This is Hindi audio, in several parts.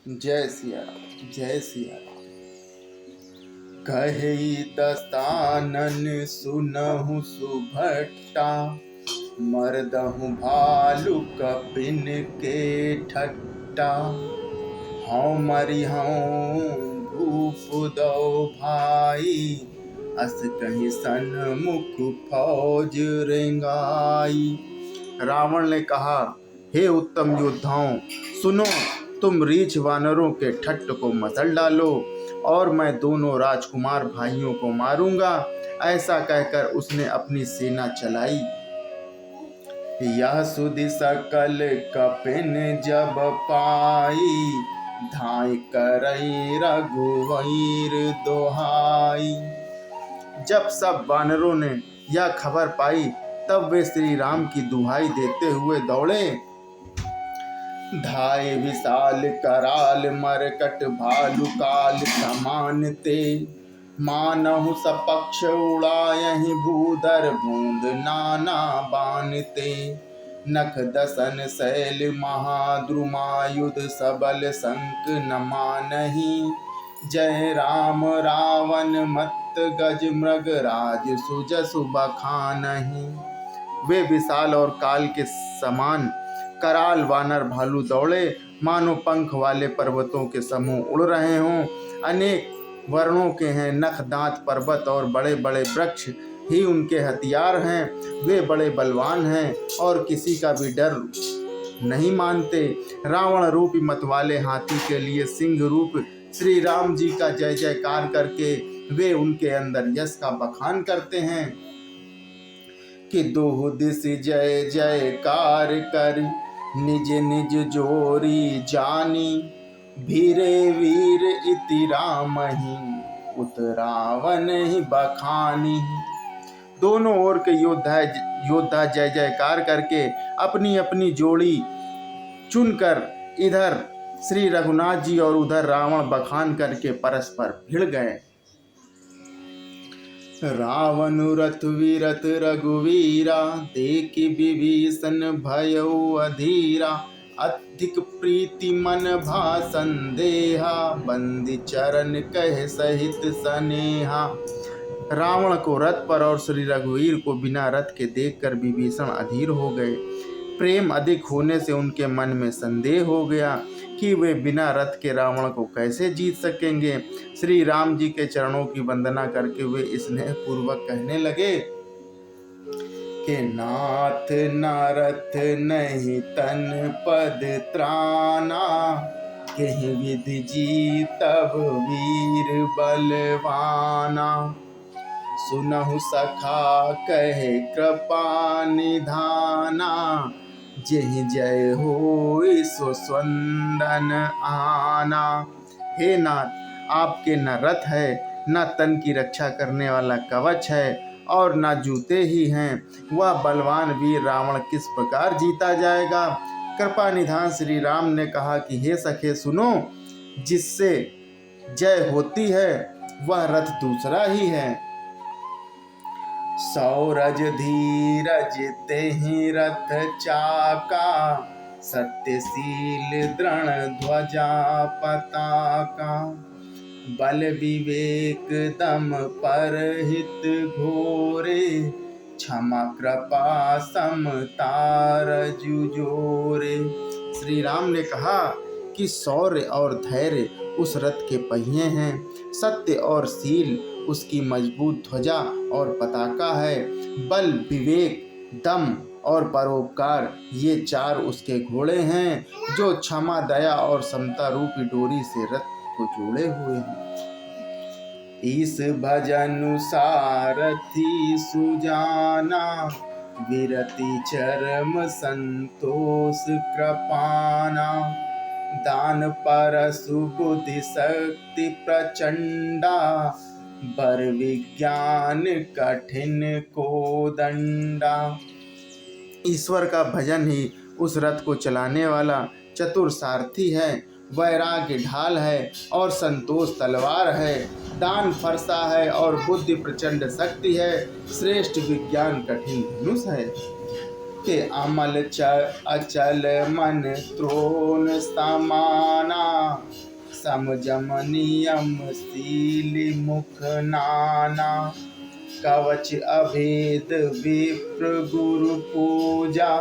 जय सिया राम, जय सिया राम। कहे दस्तानन सुनहु सुभट्टा, मरदहु भालु कपिन के ठट्टा। हऊँ मरिहऊँ भूप दो भाई, अस कहीं सन्मुख फौज रेंगाई। रावण ने कहा, हे उत्तम योद्धाओं, सुनो, तुम रीछ वानरों के ठट्ट को मसल डालो और मैं दोनों राजकुमार भाइयों को मारूंगा। ऐसा कहकर उसने अपनी सेना चलाई। यह सुधि सकल कपिन जब पाई, धाय करई रघुवीर दोहाई। जब सब वानरों ने यह खबर पाई, तब वे श्री राम की दुहाई देते हुए दौड़े। धाय विशाल कराल मरकट भालु काल समान ते, मानहु सपक्ष उड़ायहि भूधर बूंद नाना बानते। नख दसन शैल महाद्रुमायुध सबल संक न मानहि, जय राम रावण मत्त गज मृग राज सुजसु बखानहि। वे विशाल और काल के समान कराल वानर भालू दौड़े, मानो पंख वाले पर्वतों के समूह उड़ रहे हों। अनेक वर्णों के हैं, नख दांत पर्वत और बड़े बड़े वृक्ष ही उनके हथियार हैं। वे बड़े बलवान हैं और किसी का भी डर नहीं मानते। रावण रूपी मतवाले हाथी के लिए सिंह रूप श्री राम जी का जय जयकार करके वे उनके अंदर यश का बखान करते हैं कि दोहु दिस जय जयकार कर, निज निज जोरी जानी। भीरे वीर इति रामहि, उत रावण ही बखानी। दोनों ओर के योद्धा जय जयकार करके अपनी अपनी जोड़ी चुनकर इधर श्री रघुनाथ जी और उधर रावण बखान करके परस्पर भिड़ गए। रावण रथ विरत रघुवीरा, देखि विभीषण भयउ अधीरा। अधिक प्रीति मन भा संदेहा, बंदी चरण कह सहित सनेहा। रावण को रथ पर और श्री रघुवीर को बिना रथ के देखकर विभीषण अधीर हो गए। प्रेम अधिक होने से उनके मन में संदेह हो गया कि वे बिना रथ के रावण को कैसे जीत सकेंगे। श्री राम जी के चरणों की वंदना करके वे स्नेह पूर्वक कहने लगे कि नाथ न रथ नहीं तन पद त्राना, कहीं विधि जीतब वीर बलवाना। सुनहु सखा कहे कृपा निधाना, जेहि जय होई सो स्वंदन आना। हे नाथ, आपके न रथ है, न तन की रक्षा करने वाला कवच है और न जूते ही हैं। वह बलवान वीर रावण किस प्रकार जीता जाएगा। कृपा निधान श्री राम ने कहा कि हे सखे सुनो, जिससे जय होती है वह रथ दूसरा ही है। सौरज धीरज तेहि रथ चाका, सत्यशील दृढ़ ध्वजा पताका। बल विवेक दम परहित घोरे, क्षमा कृपा समता रजु जोरे। श्री राम ने कहा कि शौर्य और धैर्य उस रथ के पहिए हैं, सत्य और शील उसकी मजबूत ध्वजा और पताका है। बल विवेक दम और परोपकार ये चार उसके घोड़े हैं, जो क्षमा दया और समता रूपी डोरी से रथ को जोड़े हुए हैं। इस भजनु सारथी सुजाना, विरति चरम संतोष कृपाना। दान परशु बुद्धि शक्ति प्रचंडा, बर विज्ञान कठिन को दंडा। ईश्वर का भजन ही उस रथ को चलाने वाला चतुर सारथी है। वैराग्य ढाल है और संतोष तलवार है। दान फरसा है और बुद्धि प्रचंड शक्ति है। श्रेष्ठ विज्ञान कठिन धनुष है। के अमल अचल मन त्रोन समाना, समझम नियम शील मुख नाना, कवच अभेद विप्र गुरु पूजा,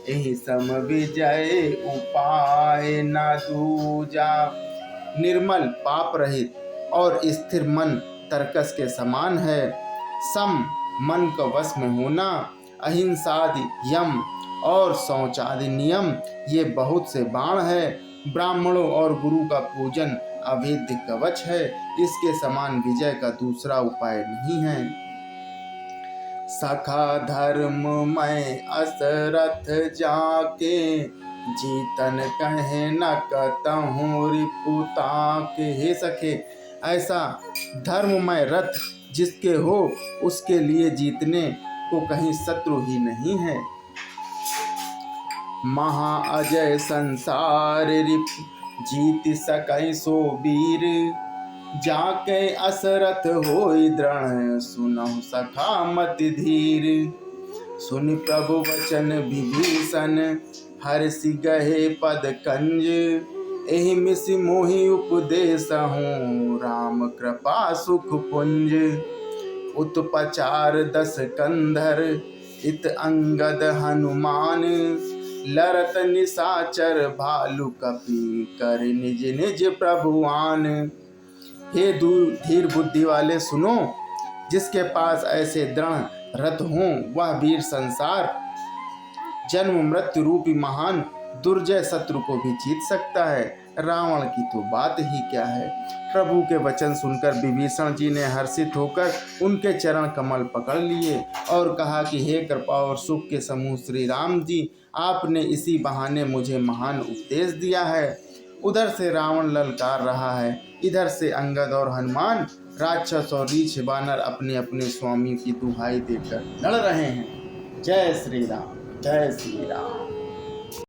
एहि सम विजय उपाय न दूजा। निर्मल पाप रहित और स्थिर मन तरकस के समान है। सम मन का वश में होना, अहिंसादि यम और शौचादि नियम ये बहुत से बाण है। ब्राह्मणों और गुरु का पूजन अभेद्य कवच है। इसके समान विजय का दूसरा उपाय नहीं है। सखा धर्म में असरथ जाके, जीतन कहे न कतहूँ रिपुता के। हे सखे, ऐसा धर्ममय रथ जिसके हो उसके लिए जीतने को कहीं शत्रु ही नहीं है। महा अजय संसार रिप जीत सकै सो वीर, जाके असरथ होई दृढ़ सुनहु सखा मति धीर। सुनि प्रभु वचन विभीषण, हर्षि गहे पद कंज, एहि मिसि मोहि उपदेसहु राम कृपा सुख पुंज। उत्पचार 10 कंधर इत अंगद हनुमान, लरत निशाचर भालु कपि कर निज निज प्रभुआन। हे धीर बुद्धि वाले सुनो, जिसके पास ऐसे दृढ़ रथ हों वह वीर संसार जन्म मृत्यु रूपी महान दुर्जय शत्रु को भी जीत सकता है। रावण की तो बात ही क्या है। प्रभु के वचन सुनकर विभीषण जी ने हर्षित होकर उनके चरण कमल पकड़ लिए और कहा कि हे कृपा और सुख के समूह श्री राम जी, आपने इसी बहाने मुझे महान उपदेश दिया है। उधर से रावण ललकार रहा है, इधर से अंगद और हनुमान राक्षस और रीछ बानर अपने अपने स्वामी की दुहाई देकर लड़ रहे हैं। जय श्री राम, जय श्री राम।